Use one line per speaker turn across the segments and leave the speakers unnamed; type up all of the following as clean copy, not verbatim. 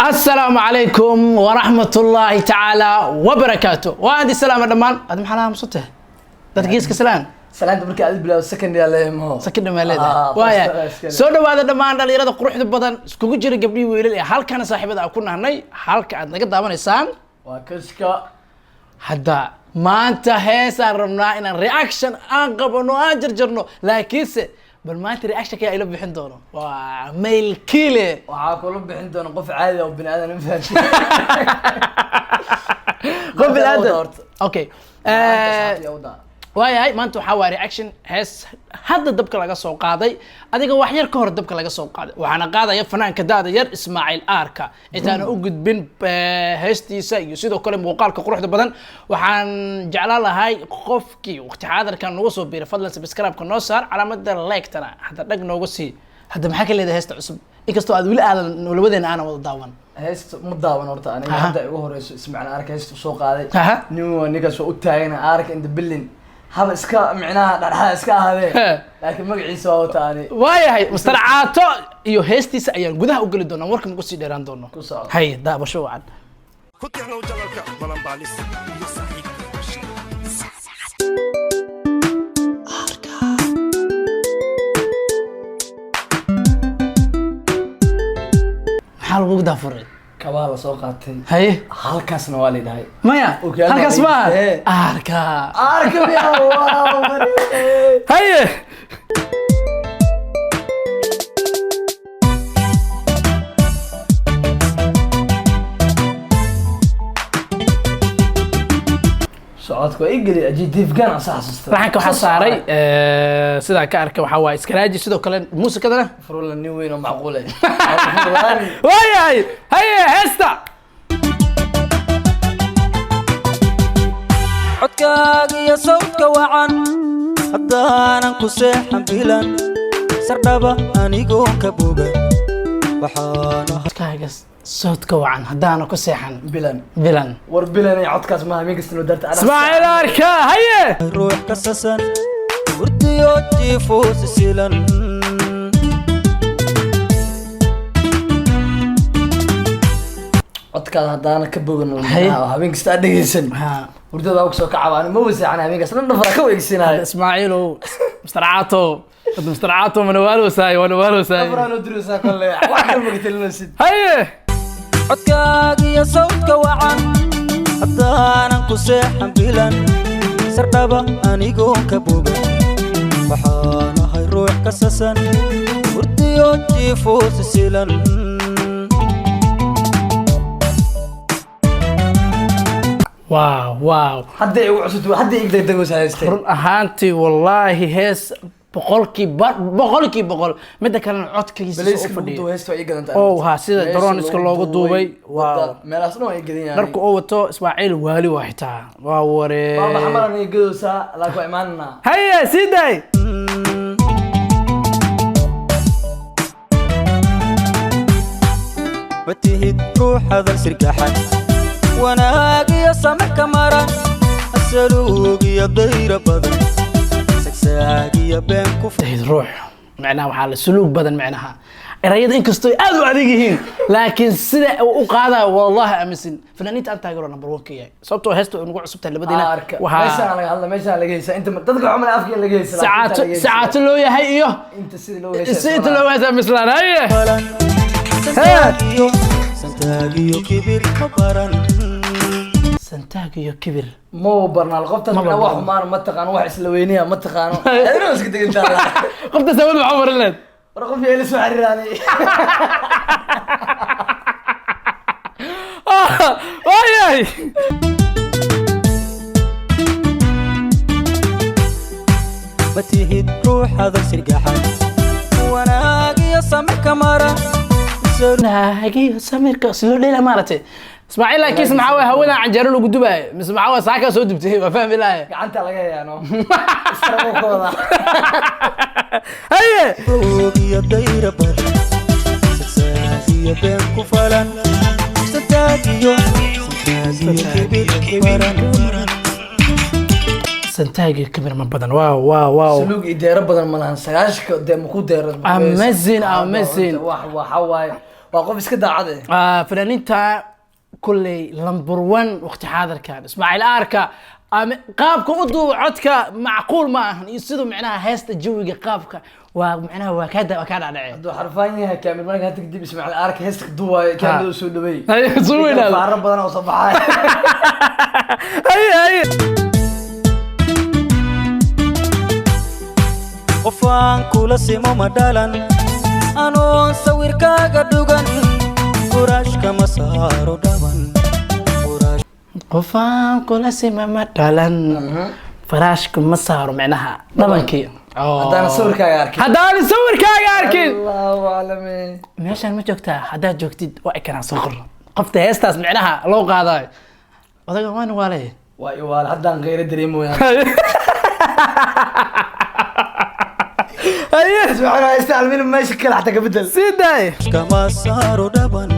السلام عليكم ورحمة الله تعالى وبركاته. وادي السلام دمان هذا محلها مصته تركيز كسلان
سلام مركي أدب بلا سكن يا لهم
سكن ما لده وايا سودا هذا دمان دل يراد قروح بدن سكوك جري قبلي ويل هل كان صاحب هذا أكون هني هل كان نقد دامن إنسان
وكشكا
هذا ما أنت هسه رمنا إن الرياكشن أنقب إنه أجرجرنه لكنس بل ما أنت رياكشن كي أيلو بحندونه وميل كيله
وعاكلوا بحندونه قف عادي أو بني آدم فهم
قف الأدب أوكي waayahay maanta waxaa waa reaction hees hadda dabka laga soo qaaday adiga wax yar ka hor dabka laga soo qaaday waxaana qaadaya fanaanka daada yar Ismaaciil Aarka intaan u gudbin heestiisa iyo sidoo kale muuqaalka quruxda badan waxaan jeclaan lahay qofkii waqti xaadirkan nagu soo biiray fadlan subscribe-ka noo saar calaamadda like-tana hadda dhag nooga sii hadda maxaa ka leedahay heesta cusub inkastoo aad wili aadan labadeena aan wada daawan
هيست مداون ورتا أنا هذا يقول اسمعنا أرك هيست سوق هذا نيو نيكاس وقتها أرك عند بلين هذا إسكا معناها ده إسكا هذا لكن ما قعد يسوي تاني
واي مسترعاته يو هيستي سأيان جودها أقول دونا ورك مقصي ديران دونا هاي ده بشو عاد
كنت إحنا وجلالك بلان باليس يصحيح
حال وجودها فرد
كوالا سوقاتي
هاي
هالكاس نوالي ده
مايا هالكاس ما أركا
أركب يا واو
هاي
سعودك وإيجلي أجي ديفجان أساس
راح كوحد صاري سيدا كأركا وحواي إسكراجي سيدا كلام موسيقى ده
فرولا نيوين ومعقولة
واي هاي هستا
codkaaga iyo sawdka wacan haddaanan ku seexan bilan sardhaba anigoon ka bogan waxaan
codkaaga sawdka wacan haddaanan ku seexan
bilan war bilan ay codkaas maaha mid kasta loo darta
Ismaaciil Aarka haye
ruux ka sasan hurdiyo jiifo sisilan
codkaas haddaanan ka bogan habeen kasta aad dhegeysan hurdada ugu soo kacabaan ma wasaacana habeen kasta dhafra ka weegsinaay
Ismaaciil مسترعاته منوالو ساي
أفرانو دروسا كله واحد ما قتلنا سد
هاي
codkaaga iyo sawdka wacan haddaanan ku seexan bilan sardhaba anigoon ka bogan waxaan ahay ruux ka sasan hurdiyo jiifo sisilan
واو
حد يوعد حد يقدر يدوس هايستي
هانتي والله هيس بقولكي بقول مدة كان عد كيس أو ها سيدا درون إسكال لوجو دوبي واو
ملاسنو يقدين يعني
نركو أو تو إسماعيل والي واحدة واوري
بابا حمرا نيجوسا لاكو إيماننا
هيا سيداي
وتهد روح هذا السرقحان وناقي يا سمح كمران السلوق يا ضير بدن سكساقي يا بين كفر
تهد روح معناها وحالة سلوك بدن معناها رأيت إنك استوي أدو عليكين لكن سيدا وقاعدة والله أمسن فنانيت أنت هاجرون نمبر 1 كيا صوبتو هستو نقول عصبته اللي بدينا
وها ماشي على جيسا أنت تذكر عمل أفكي اللي جيسا
ساعات لو يا هي
أنت سيد
لو هذا مثلا هي
سنتاجيو كبير كبران
سنتاجيو كبير
مو برنا القبطة من واحد ما تقانو واحد سلوينيها ما تقانو هذا ناس كده انت
قبطة سوي عمر الليل
رقم فيها لسه حريراني
واي
بتهد روح هذا السرقحان وناقي يا سمح كمران
ناقي سمير سلو ليلة مالتي اسماعيل لكن اسمعوا هونا عن جرل وقدوبه مسمعوا ساكا سو دبتي ما فاهم بالله
انت لقى انا استرموا كودا
هي
يا دايره بر سكساقي بين كفلان سنتاجيو
سنتاجي كبير من بدن واو
سلوك إدارة بدن ملان سجاش كده مكو دارة
أمزين
وحواي waa qof iska daacad
fanaaniinta kulley number 1 waqti xaadirkan Ismaaciil Aarka qaabka u duubo codka macquul ma ahan iyo sidoo macnaha heesta jawiga qaabka waa macnaha waa ka dhacay
hadduu xarfaan yahay kaamil marka hadda kadib Ismaaciil Aarka heesta duubayo kaamil soo dhaweey
soo weynaado
faaro badan oo soo baxay
ay
qofaan kula simo madalan anoon sawirkaaga dhugan furaashka ma saaro dhaban
qofaan kula simo madalan faraashka ma saaro macnaha dhabankii
haddaan
sawirkaaga arkin
Allahu a'lam
meeshaan ma joogtaa haddaad joogtid waa ikanaa soo qor qofta heestaas macnaha loo qaadayo odaga waan waalay
waa haddaan qeyra dareemoyaa Ismaaciil istaalmin meesha kale xataa ka bedel
siday
kama saaro dhaban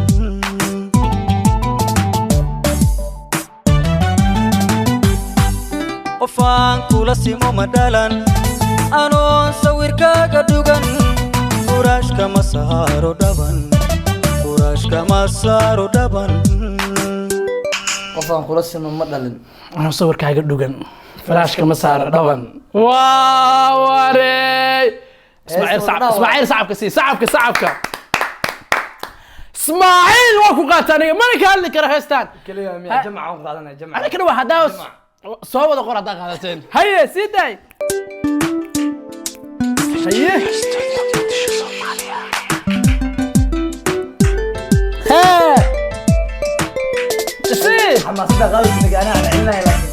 qofaan kula simo madalan anoon sawirkaaga dhugan furaashka ma saaro dhaban
qofaan kula simo ma dhalin
anoo sawirkaaga dhugan faraashka ma saaro dhaban waa warey Ismaaciil sacabka Ismaaciil waa ku qaataniga mana ka hadli kara heestaan
kaliya miya jamca aan qaadanay jamca
ana kana waa hadaa soo wada qor hadaa qaadateen haye siday haye
xamaasada qalbiga ana celinay laakiin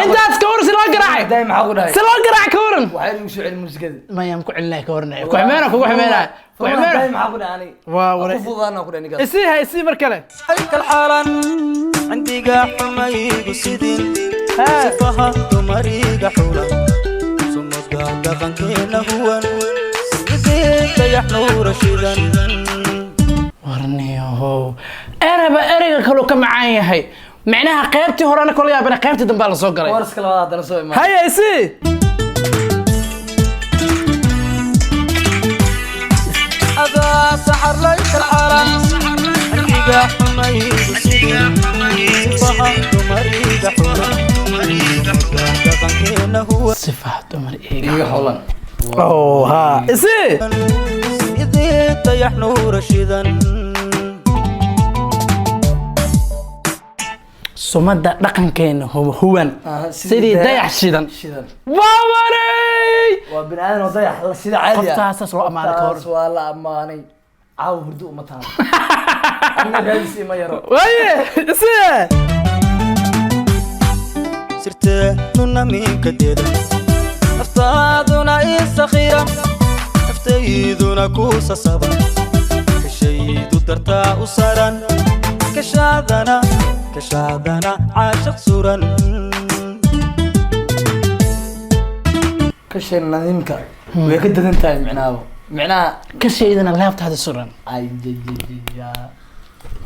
انت تكور سلو قراعي
دايما حقوداي
سلو قراع كورن
waxay ugu soo celin muusikada
ما يم كعلنا كورن كحمينا كحمينا
دايما حقوداani
waa
fudaana ku dhaniga
isii markale
الحالا عندي قحمي قصدين فهمت مريق حولا ثم قال كينا هو سيدي يحنو رشيدا
warniyo erayga kale ka macaan yahay macnaha qaybtii hore ana kala yaabana qaybtii dambe la soo galay
warska labaad hadana soo imaan
haye isii
هذا سحر ليس الحالا عندي قحمي قصدين فهمت مريق حولا كينا هو
صفات dumar
iyo xolan
ها isii
سيدي يحنو رشيدا
sumada dhaqankeena huwan sidii dayax shidan waa waray
waa binaadan oo dayax sida caadi ah
qoftaas loo amaanay ka hor
waa la amaanay caaw hurdo uma taan anna gaadisi ma yaro
waye isii
سرت نونا من كديدا أفتادنا إسخيرا أفتيدنا كوسا صبا كشيد درتا أسرا كشادنا عاشق سورا
كشين نادمك ويكد انت معناه
كشيدنا laabta hada suran
ay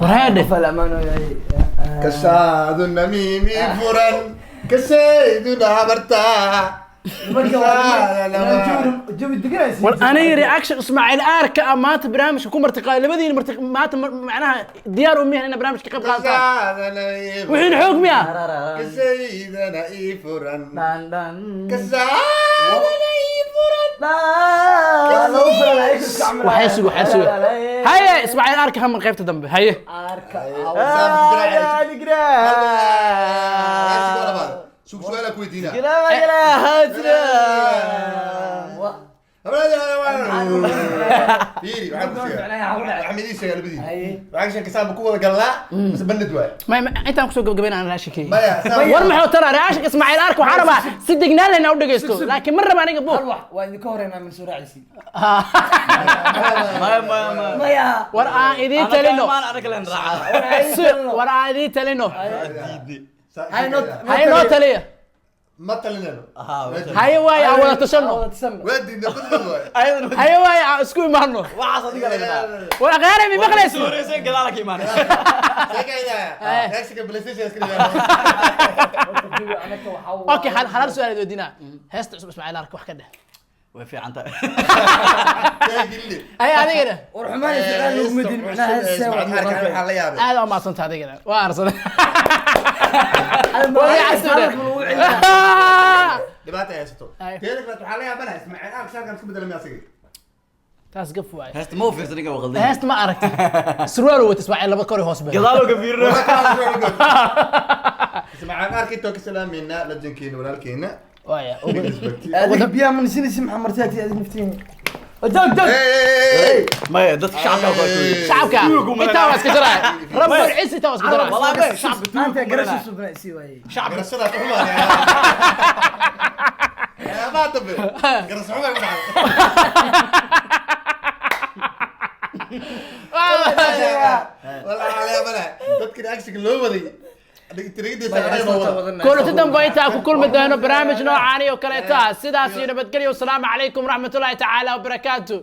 waraade
فالامان
كساد النميم فرن كسيد عبرتا
war aniga reaction Ismaaciil Aarka amaanta barnaamijka ku martiqaa labadiina maanta macnaha diyaar u miyahay in barnaamijka qayb qaataan wixii xoog miya
كسيدنا فرن
دان
كسادنا
waxay sugo haye Ismaaciil Aarka haman qaybta dambe haye
شوف سؤالك ويدينا حميدي سيال بدي وعشان كساب كوره قال لا بس بند واي
ما انت ku soo gabagabeyn aan raashikay
ما
war maxuu tara raashik Ismaaciil Aarka waxaan rabaa si dignaal leh u dhageysto laakiin mar raba aniga buuq
waa idin ka horeynaa min suraacisi
war aan idin talino war aan idin talino hay no taliya
ما تلينه
haye waaye aan wada tashano
ودي نقول
haye waaye aan isku imaano
waxaas adiga laga daa
war aqaare mi maqlaysi
sooreysay gadaal ka imaan
كذا اكسك بلاي ستيشن اسكري
okay hal su'aal doodina heesta cusub Ismaaciil Arka wax ka dheh
way fiican tahay
haye adigana
war xumaan isticmaal lagu midin macnaha
اسمع الحركه waxaa la yaabay
aad ma santa adigana waa arsaday
dhibaato haysato teedka waxaa la yaabana Ismaaciil Arka shalkan isku bedelay miyaasigi
taas gaf waay
heesta ma u fiirsan ninka waa qaldan
heesta ma aragtay surwaal wata Ismaaciil laba kor hoos baa
gadaal oo ka fiirno
Ismaaciil Arka intuu ka salaameyna lajankeena walaalkeena
waaya
adiga biyaa man sinisi maxamartaati adiga naftiin dog dog
ma dadka shacabka waa ku
shacabka inta waa iska jiraa rabbul ciisi inta waa iska jiraa
wallahi shacabka
anta garasho subnaa si waay
garashada xumaan ya ma tabe garasho xumaan والله على بلا تذكر اكسك لو ودي
كل تدم بيتا كل مدهن برامج نوعاني وكليتا سيداسي نبتقلي والسلام عليكم ورحمة الله تعالى وبركاته